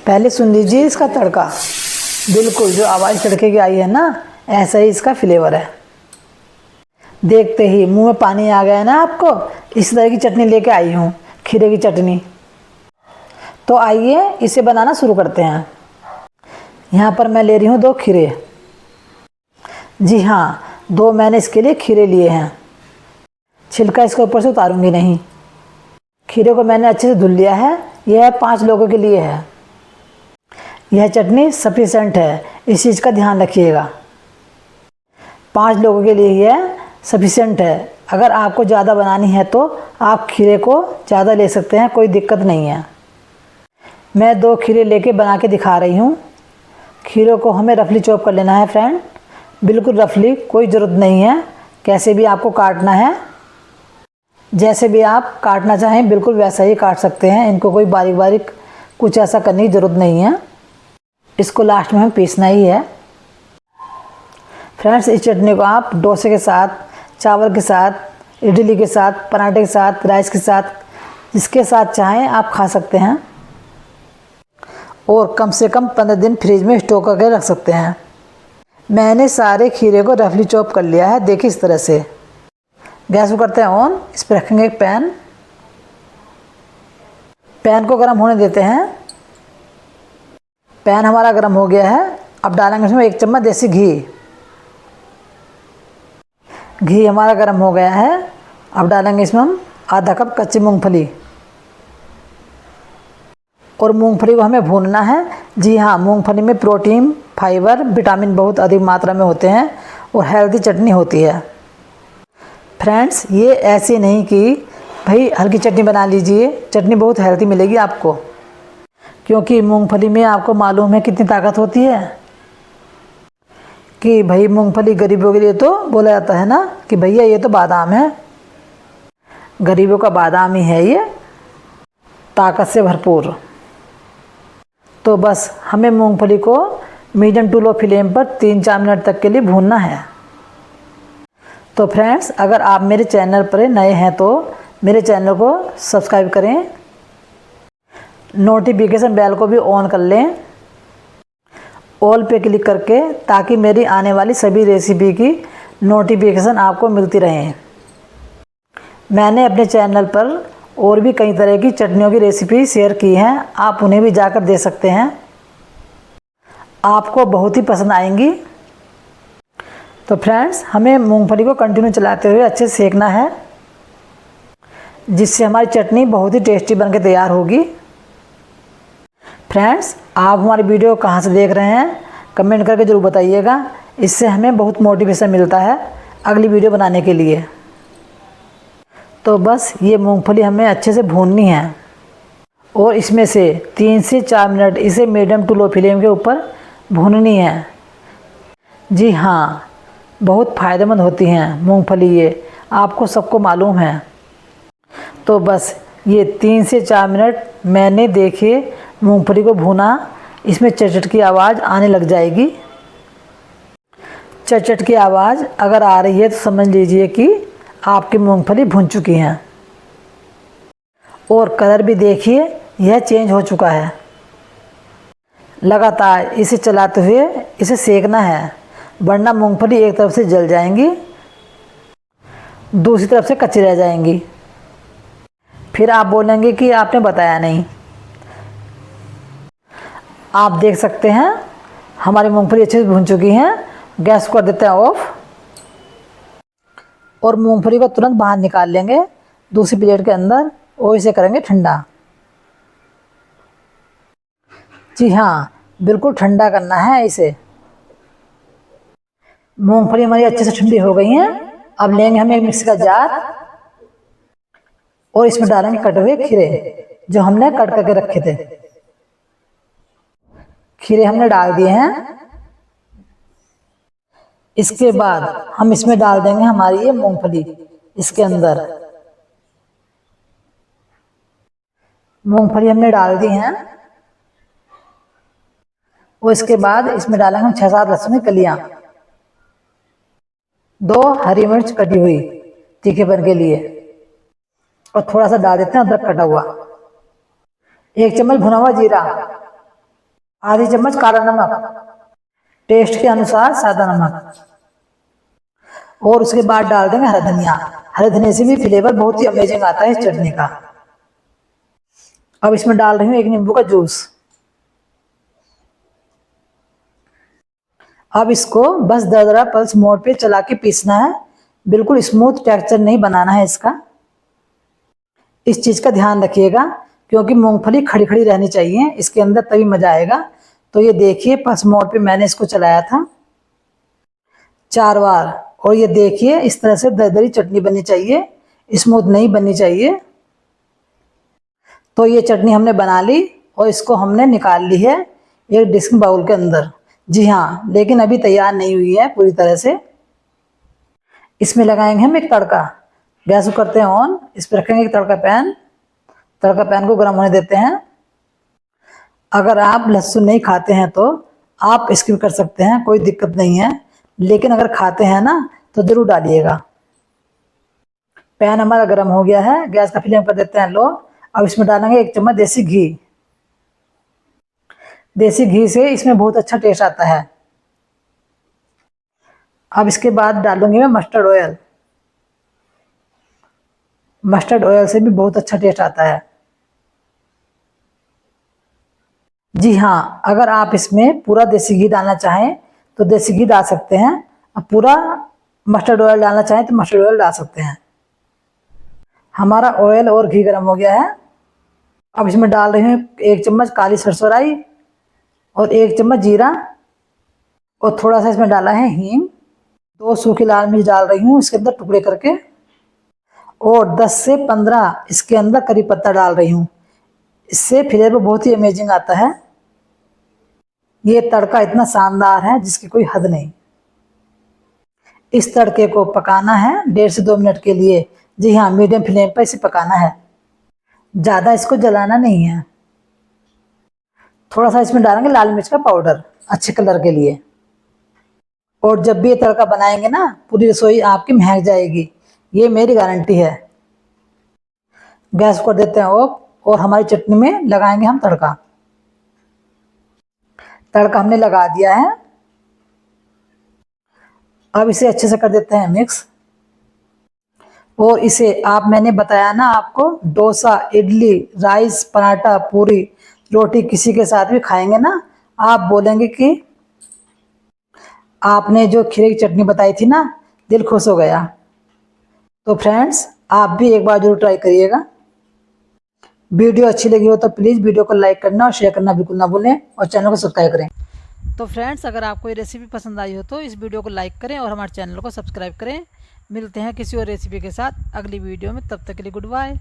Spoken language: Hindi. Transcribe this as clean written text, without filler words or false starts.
पहले सुन लीजिए इसका तड़का। बिल्कुल जो आवाज़ तड़के की आई है ना, ऐसा ही इसका फ्लेवर है। देखते ही मुंह में पानी आ गया है ना आपको। इस तरह की चटनी लेके आई हूँ, खीरे की चटनी। तो आइए इसे बनाना शुरू करते हैं। यहाँ पर मैं ले रही हूँ 2 खीरे। जी हाँ, 2 मैंने इसके लिए खीरे लिए हैं। छिलका इसके ऊपर से उतारूंगी नहीं। खीरे को मैंने अच्छे से धुल लिया है। यह 5 लोगों के लिए है। यह चटनी सफिशेंट है, इस चीज़ का ध्यान रखिएगा। 5 लोगों के लिए यह सफिशेंट है। अगर आपको ज़्यादा बनानी है तो आप खीरे को ज़्यादा ले सकते हैं, कोई दिक्कत नहीं है। मैं 2 खीरे लेके बना के दिखा रही हूँ। खीरों को हमें रफली चॉप कर लेना है फ्रेंड, बिल्कुल रफली, कोई ज़रूरत नहीं है कैसे भी आपको काटना है। जैसे भी आप काटना चाहें बिल्कुल वैसा ही काट सकते हैं। इनको कोई बारीक बारीक कुछ ऐसा करने की ज़रूरत नहीं है। इसको लास्ट में हमें पीसना ही है। फ्रेंड्स, इस चटनी को आप डोसे के साथ, चावल के साथ, इडली के साथ, पराठे के साथ, राइस के साथ, जिसके साथ चाहें आप खा सकते हैं। और कम से कम 15 दिन फ्रिज में स्टोर करके रख सकते हैं। मैंने सारे खीरे को रफली चॉप कर लिया है। देखिए इस तरह से। गैस को करते हैं ऑन। इस पर रखेंगे एक पैन। पैन को गर्म होने देते हैं। पैन हमारा गर्म हो गया है। अब डालेंगे इसमें 1 चम्मच देसी घी। घी हमारा गर्म हो गया है। अब डालेंगे इसमें हम आधा कप कच्ची मूंगफली। और मूंगफली को हमें भूनना है। जी हाँ, मूंगफली में प्रोटीन, फाइबर, विटामिन बहुत अधिक मात्रा में होते हैं और हेल्दी चटनी होती है। फ्रेंड्स, ये ऐसे नहीं कि भाई हल्की चटनी बना लीजिए, चटनी बहुत हेल्दी मिलेगी आपको। क्योंकि मूंगफली में आपको मालूम है कितनी ताकत होती है कि भाई मूंगफली गरीबों के लिए तो बोला जाता है ना कि भैया ये तो बादाम है, गरीबों का बादाम ही है ये, ताकत से भरपूर। तो बस हमें मूंगफली को मीडियम टू लो फ्लेम पर 3-4 मिनट तक के लिए भूनना है। तो फ्रेंड्स, अगर आप मेरे चैनल पर नए हैं तो मेरे चैनल को सब्सक्राइब करें, नोटिफिकेशन बेल को भी ऑन कर लें, ऑल पे क्लिक करके, ताकि मेरी आने वाली सभी रेसिपी की नोटिफिकेशन आपको मिलती रहें। मैंने अपने चैनल पर और भी कई तरह की चटनियों की रेसिपी शेयर की हैं, आप उन्हें भी जाकर देख सकते हैं, आपको बहुत ही पसंद आएंगी। तो फ्रेंड्स, हमें मूंगफली को कंटिन्यू चलाते हुए अच्छे से सेकना है, जिससे हमारी चटनी बहुत ही टेस्टी बनकर तैयार होगी। फ्रेंड्स, आप हमारी वीडियो कहाँ से देख रहे हैं कमेंट करके ज़रूर बताइएगा। इससे हमें बहुत मोटिवेशन मिलता है अगली वीडियो बनाने के लिए। तो बस ये मूंगफली हमें अच्छे से भूननी है और इसमें से 3 से 4 मिनट इसे मीडियम टू लो फ्लेम के ऊपर भूननी है। जी हाँ, बहुत फ़ायदेमंद होती हैं मूंगफली, ये आपको सबको मालूम है। तो बस ये 3 से 4 मिनट मैंने देखिए मूंगफली को भूना। इसमें चटचट की आवाज़ आने लग जाएगी। चटचट की आवाज़ अगर आ रही है तो समझ लीजिए कि आपकी मूंगफली भुन चुकी हैं। और कलर भी देखिए यह चेंज हो चुका है। लगातार इसे चलाते हुए इसे सेकना है, वरना मूंगफली एक तरफ से जल जाएंगी, दूसरी तरफ से कच्ची रह जाएंगी। फिर आप बोलेंगे कि आपने बताया नहीं। आप देख सकते हैं हमारी मूंगफली अच्छे से भुन चुकी हैं। गैस को कर देते हैं ऑफ और मूंगफली को तुरंत बाहर निकाल लेंगे दूसरी प्लेट के अंदर और इसे करेंगे ठंडा। जी हाँ, बिल्कुल ठंडा करना है इसे। मूंगफली हमारी अच्छे से ठंडी हो गई हैं। अब लेंगे हम एक मिक्सी का जार और इसमें डालेंगे कटे हुए खीरे जो हमने कट करके रखे थे। खीरे हमने डाल दिए हैं। इसके बाद हम इसमें डाल देंगे हमारी ये मूंगफली। इसके अंदर मूंगफली हमने डाल दी हैं और इसके बाद इसमें डालेंगे हम 6-7 लहसुन की कलियां, 2 हरी मिर्च कटी हुई तीखेपन के लिए, और थोड़ा सा डाल देते हैं अदरक कटा हुआ, 1 चम्मच भुना हुआ जीरा, आधी चम्मच काला नमक, टेस्ट के अनुसार सादा नमक, और उसके बाद डाल देंगे हरा धनिया। हरे धनिया से भी फ्लेवर बहुत ही अमेजिंग आता है इस चटनी का। अब इसमें डाल रही हूँ 1 नींबू का जूस। अब इसको बस दरदरा पल्स मोड पे चला के पीसना है, बिल्कुल स्मूथ टेक्सचर नहीं बनाना है इसका। इस चीज़ का ध्यान रखिएगा क्योंकि मूंगफली खड़ी खड़ी रहनी चाहिए इसके अंदर, तभी मज़ा आएगा। तो ये देखिए पल्स मोड पे मैंने इसको चलाया था 4 बार, और ये देखिए इस तरह से दरदरी चटनी बननी चाहिए, स्मूथ नहीं बननी चाहिए। तो ये चटनी हमने बना ली और इसको हमने निकाल ली है एक डिस्क बाउल के अंदर। जी हाँ, लेकिन अभी तैयार नहीं हुई है पूरी तरह से। इसमें लगाएंगे हम एक तड़का। गैस को करते हैं ऑन, इस पर रखेंगे एक तड़का पैन। तड़का पैन को गर्म होने देते हैं। अगर आप लहसुन नहीं खाते हैं तो आप स्किप कर सकते हैं, कोई दिक्कत नहीं है, लेकिन अगर खाते हैं ना तो ज़रूर डालिएगा। पैन हमारा गर्म हो गया है, गैस का फ्लेम कर देते हैं लो। अब इसमें डालेंगे 1 चम्मच देसी घी। देसी घी से इसमें बहुत अच्छा टेस्ट आता है। अब इसके बाद डालूंगी मैं मस्टर्ड ऑयल। मस्टर्ड ऑयल से भी बहुत अच्छा टेस्ट आता है। जी हाँ, अगर आप इसमें पूरा देसी घी डालना चाहें तो देसी घी डाल सकते हैं, अब पूरा मस्टर्ड ऑयल डालना चाहें तो मस्टर्ड ऑयल डाल सकते हैं। हमारा ऑयल और घी गर्म हो गया है। अब इसमें डाल रहे हैं 1 चम्मच काली सरसों राई और 1 चम्मच जीरा, और थोड़ा सा इसमें डाला है हींग। 2 सूखी लाल मिर्च डाल रही हूँ इसके अंदर टुकड़े करके, और 10 से 15 इसके अंदर करी पत्ता डाल रही हूँ। इससे फ्लेवर बहुत ही अमेजिंग आता है। ये तड़का इतना शानदार है जिसकी कोई हद नहीं। इस तड़के को पकाना है 1.5 से 2 मिनट के लिए। जी हाँ, मीडियम फ्लेम पर इसे पकाना है, ज़्यादा इसको जलाना नहीं है। थोड़ा सा इसमें डालेंगे लाल मिर्च का पाउडर अच्छे कलर के लिए। और जब भी ये तड़का बनाएंगे ना पूरी रसोई आपकी महक जाएगी, ये मेरी गारंटी है। गैस को कर देते हैं ऑफ, और हमारी चटनी में लगाएंगे हम तड़का। तड़का हमने लगा दिया है। अब इसे अच्छे से कर देते हैं मिक्स। और इसे आप, मैंने बताया ना आपको, डोसा, इडली, राइस, पराठा, पूरी, रोटी किसी के साथ भी खाएंगे ना, आप बोलेंगे कि आपने जो खीरे की चटनी बताई थी ना, दिल खुश हो गया। तो फ्रेंड्स, आप भी एक बार जरूर ट्राई करिएगा। वीडियो अच्छी लगी हो तो प्लीज़ वीडियो को लाइक करना और शेयर करना बिल्कुल ना भूलें, और चैनल को सब्सक्राइब करें। तो फ्रेंड्स, अगर आपको ये रेसिपी पसंद आई हो तो इस वीडियो को लाइक करें और हमारे चैनल को सब्सक्राइब करें। मिलते हैं किसी और रेसिपी के साथ अगली वीडियो में, तब तक के लिए गुड बाय।